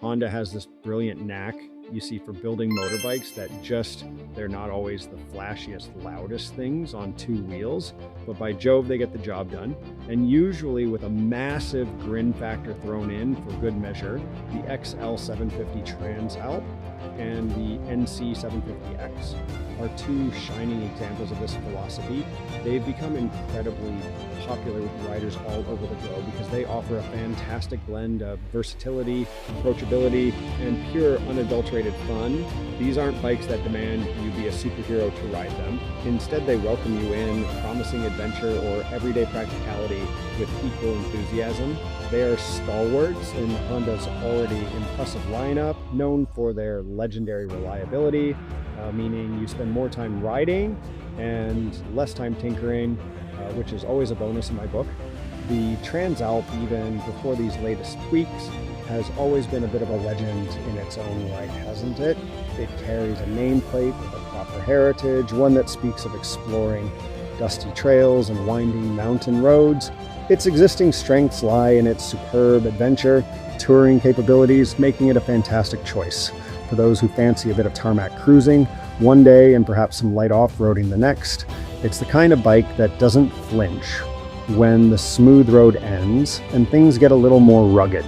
Honda has this brilliant knack, you see, for building motorbikes that they're not always the flashiest, loudest things on two wheels, but by Jove, they get the job done. And usually with a massive grin factor thrown in for good measure, the XL750 Transalp and the NC750X are two shining examples of this philosophy. They've become incredibly popular with riders all over the globe because they offer a fantastic blend of versatility, approachability, and pure unadulterated fun. These aren't bikes that demand you be a superhero to ride them. Instead, they welcome you in, promising adventure or everyday practicality with equal enthusiasm. They are stalwarts in Honda's already impressive lineup, known for their legendary reliability, meaning you spend more time riding and less time tinkering, which is always a bonus in my book. The Transalp, even before these latest tweaks, has always been a bit of a legend in its own right, hasn't it? It carries a nameplate with a proper heritage, one that speaks of exploring dusty trails and winding mountain roads. Its existing strengths lie in its superb adventure, touring capabilities, making it a fantastic choice for those who fancy a bit of tarmac cruising one day and perhaps some light off-roading the next. It's the kind of bike that doesn't flinch when the smooth road ends and things get a little more rugged.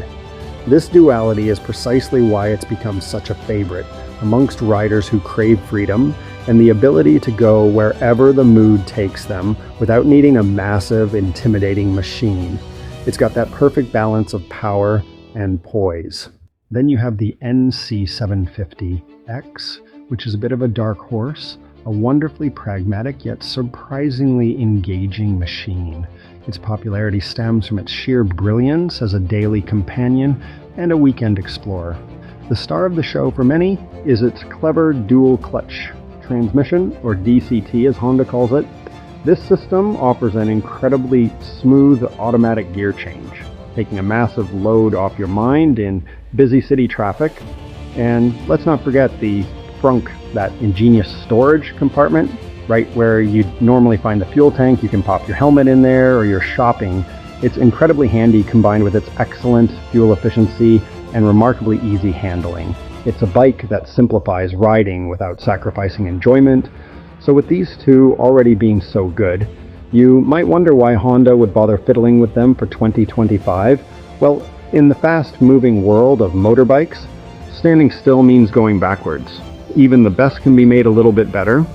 This duality is precisely why it's become such a favorite amongst riders who crave freedom and the ability to go wherever the mood takes them without needing a massive, intimidating machine. It's got that perfect balance of power and poise. Then you have the NC750X, which is a bit of a dark horse, a wonderfully pragmatic yet surprisingly engaging machine. Its popularity stems from its sheer brilliance as a daily companion and a weekend explorer. The star of the show for many is its clever dual clutch transmission, or DCT as Honda calls it. This system offers an incredibly smooth automatic gear change, taking a massive load off your mind in busy city traffic. And let's not forget the frunk, that ingenious storage compartment, right where you'd normally find the fuel tank. You can pop your helmet in there or your shopping. It's incredibly handy combined with its excellent fuel efficiency and remarkably easy handling. It's a bike that simplifies riding without sacrificing enjoyment. So with these two already being so good, you might wonder why Honda would bother fiddling with them for 2025. Well, in the fast-moving world of motorbikes, standing still means going backwards. Even the best can be made a little bit better,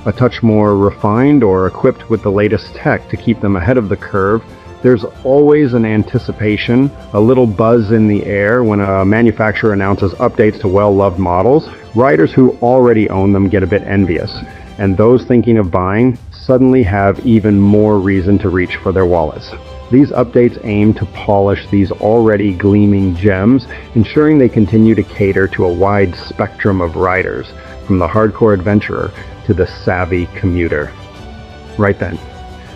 a touch more refined or equipped with the latest tech to keep them ahead of the curve. There's always an anticipation, a little buzz in the air when a manufacturer announces updates to well-loved models. Riders who already own them get a bit envious, and those thinking of buying suddenly have even more reason to reach for their wallets. These updates aim to polish these already gleaming gems, ensuring they continue to cater to a wide spectrum of riders, from the hardcore adventurer to the savvy commuter. Right then,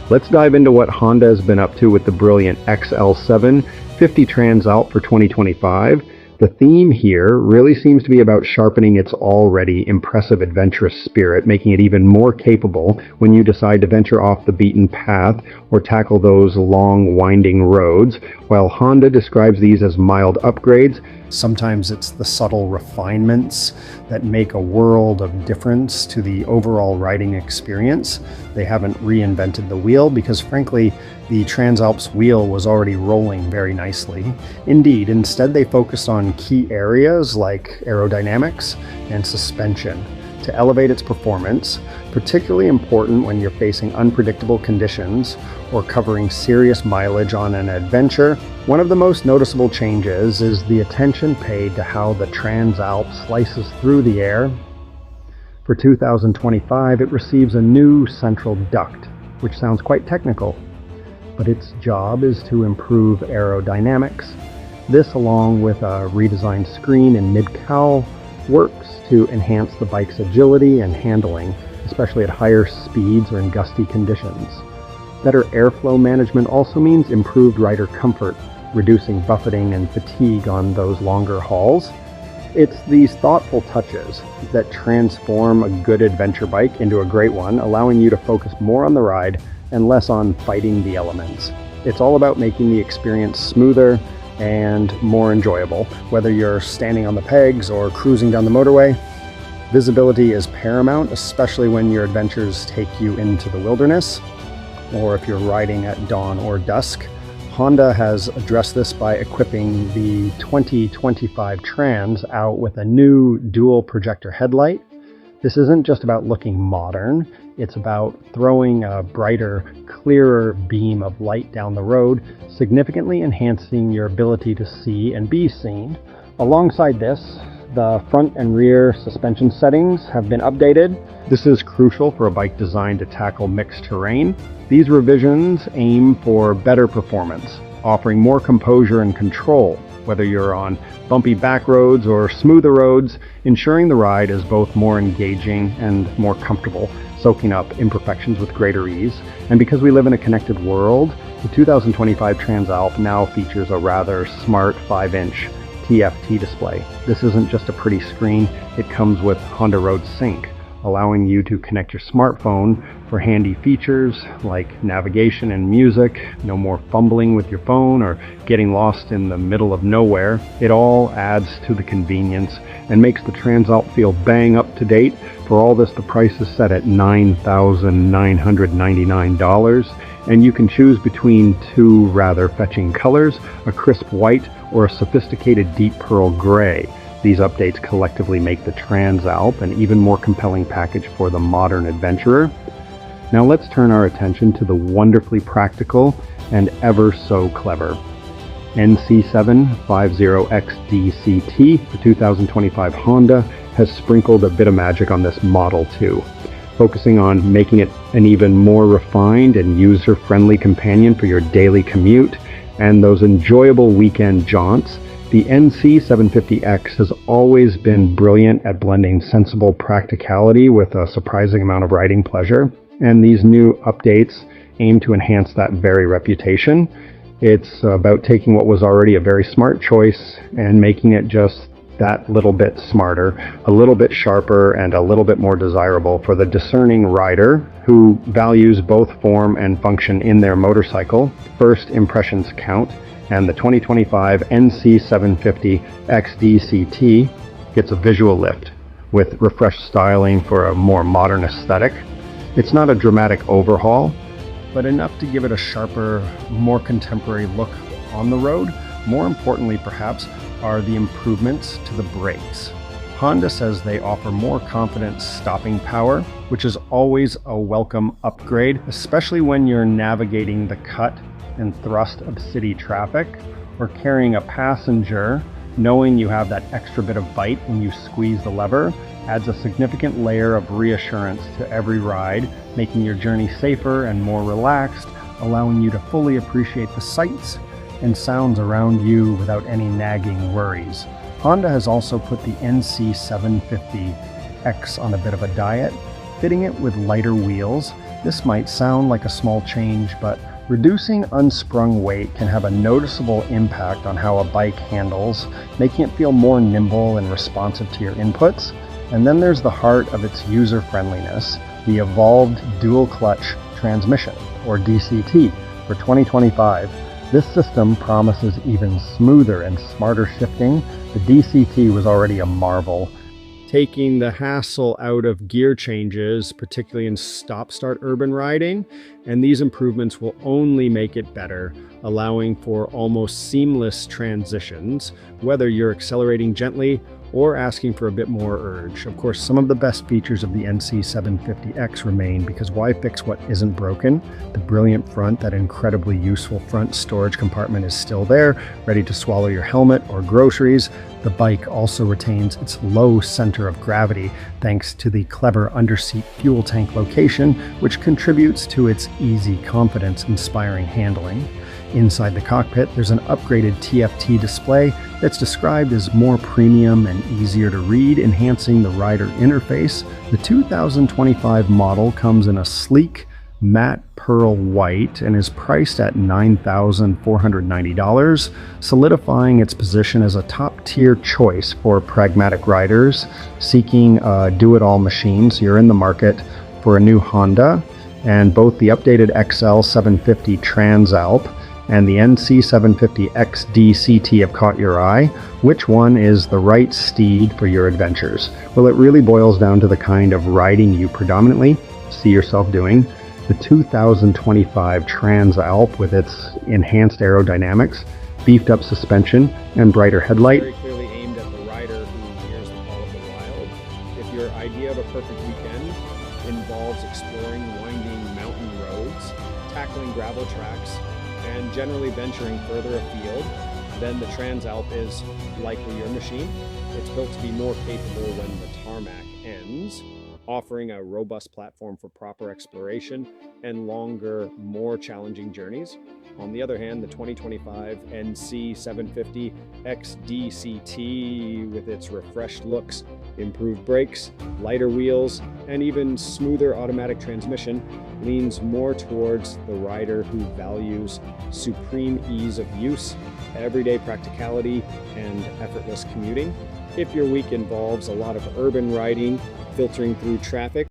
let's dive into what Honda has been up to with the brilliant XL750 Transalp for 2025. The theme here really seems to be about sharpening its already impressive adventurous spirit, making it even more capable when you decide to venture off the beaten path or tackle those long, winding roads. While Honda describes these as mild upgrades, sometimes it's the subtle refinements that make a world of difference to the overall riding experience. They haven't reinvented the wheel because, frankly, the Transalp's wheel was already rolling very nicely. Indeed, instead they focused on key areas like aerodynamics and suspension to elevate its performance, particularly important when you're facing unpredictable conditions or covering serious mileage on an adventure. One of the most noticeable changes is the attention paid to how the Transalp slices through the air. For 2025, it receives a new central duct, which sounds quite technical, but its job is to improve aerodynamics. This, along with a redesigned screen and mid-cowl, works to enhance the bike's agility and handling, especially at higher speeds or in gusty conditions. Better airflow management also means improved rider comfort, reducing buffeting and fatigue on those longer hauls. It's these thoughtful touches that transform a good adventure bike into a great one, allowing you to focus more on the ride and less on fighting the elements. It's all about making the experience smoother, and more enjoyable. Whether you're standing on the pegs or cruising down the motorway, visibility is paramount, especially when your adventures take you into the wilderness, or if you're riding at dawn or dusk. Honda has addressed this by equipping the 2025 Trans out with a new dual projector headlight. This isn't just about looking modern, it's about throwing a brighter, clearer beam of light down the road, significantly enhancing your ability to see and be seen. Alongside this, the front and rear suspension settings have been updated. This is crucial for a bike designed to tackle mixed terrain. These revisions aim for better performance, offering more composure and control, whether you're on bumpy back roads or smoother roads, ensuring the ride is both more engaging and more comfortable, soaking up imperfections with greater ease. And because we live in a connected world, the 2025 Transalp now features a rather smart 5-inch TFT display. This isn't just a pretty screen, it comes with Honda Road Sync, allowing you to connect your smartphone for handy features like navigation and music. No more fumbling with your phone or getting lost in the middle of nowhere. It all adds to the convenience and makes the Transalp feel bang up to date. For all this, the price is set at $9,999, and you can choose between two rather fetching colors, a crisp white or a sophisticated deep pearl gray. These updates collectively make the Transalp an even more compelling package for the modern adventurer. Now let's turn our attention to the wonderfully practical and ever so clever NC750XDCT. The 2025 Honda has sprinkled a bit of magic on this model too, focusing on making it an even more refined and user-friendly companion for your daily commute and those enjoyable weekend jaunts. The NC750X has always been brilliant at blending sensible practicality with a surprising amount of riding pleasure, and these new updates aim to enhance that very reputation. It's about taking what was already a very smart choice and making it just that little bit smarter, a little bit sharper, and a little bit more desirable for the discerning rider who values both form and function in their motorcycle. First impressions count, and the 2025 NC750 XDCT gets a visual lift with refreshed styling for a more modern aesthetic. It's not a dramatic overhaul, but enough to give it a sharper, more contemporary look on the road. More importantly, perhaps, are the improvements to the brakes. Honda says they offer more confident stopping power, which is always a welcome upgrade, especially when you're navigating the cut and thrust of city traffic or carrying a passenger. Knowing you have that extra bit of bite when you squeeze the lever adds a significant layer of reassurance to every ride, making your journey safer and more relaxed, allowing you to fully appreciate the sights and sounds around you without any nagging worries. Honda has also put the NC750X on a bit of a diet, fitting it with lighter wheels. This might sound like a small change, but reducing unsprung weight can have a noticeable impact on how a bike handles, making it feel more nimble and responsive to your inputs. And then there's the heart of its user-friendliness, the evolved dual-clutch transmission, or DCT, for 2025. This system promises even smoother and smarter shifting. The DCT was already a marvel, taking the hassle out of gear changes, particularly in stop-start urban riding, and these improvements will only make it better, allowing for almost seamless transitions, whether you're accelerating gently or asking for a bit more urge. Of course, some of the best features of the NC750X remain, because why fix what isn't broken? The brilliant front, that incredibly useful front storage compartment is still there, ready to swallow your helmet or groceries. The bike also retains its low center of gravity thanks to the clever underseat fuel tank location, which contributes to its easy, confidence-inspiring handling. Inside the cockpit, there's an upgraded TFT display that's described as more premium and easier to read, enhancing the rider interface. The 2025 model comes in a sleek, matte pearl white and is priced at $9,490, solidifying its position as a top-tier choice for pragmatic riders seeking a do-it-all machine. So you're in the market for a new Honda, and both the updated XL750 Transalp and the NC750XD CT have caught your eye, which one is the right steed for your adventures? Well, it really boils down to the kind of riding you predominantly see yourself doing. The 2025 Transalp, with its enhanced aerodynamics, beefed up suspension, and brighter headlight, Very clearly aimed at the rider who hears the call of the wild. If your idea of a perfect weekend involves exploring winding mountain roads, tackling gravel tracks, and generally venturing further afield, then the Transalp is likely your machine. It's built to be more capable when the tarmac ends, offering a robust platform for proper exploration and longer, more challenging journeys. On the other hand, the 2025 NC750 XDCT, with its refreshed looks, improved brakes, lighter wheels, and even smoother automatic transmission, leans more towards the rider who values supreme ease of use, everyday practicality, and effortless commuting. If your week involves a lot of urban riding, filtering through traffic,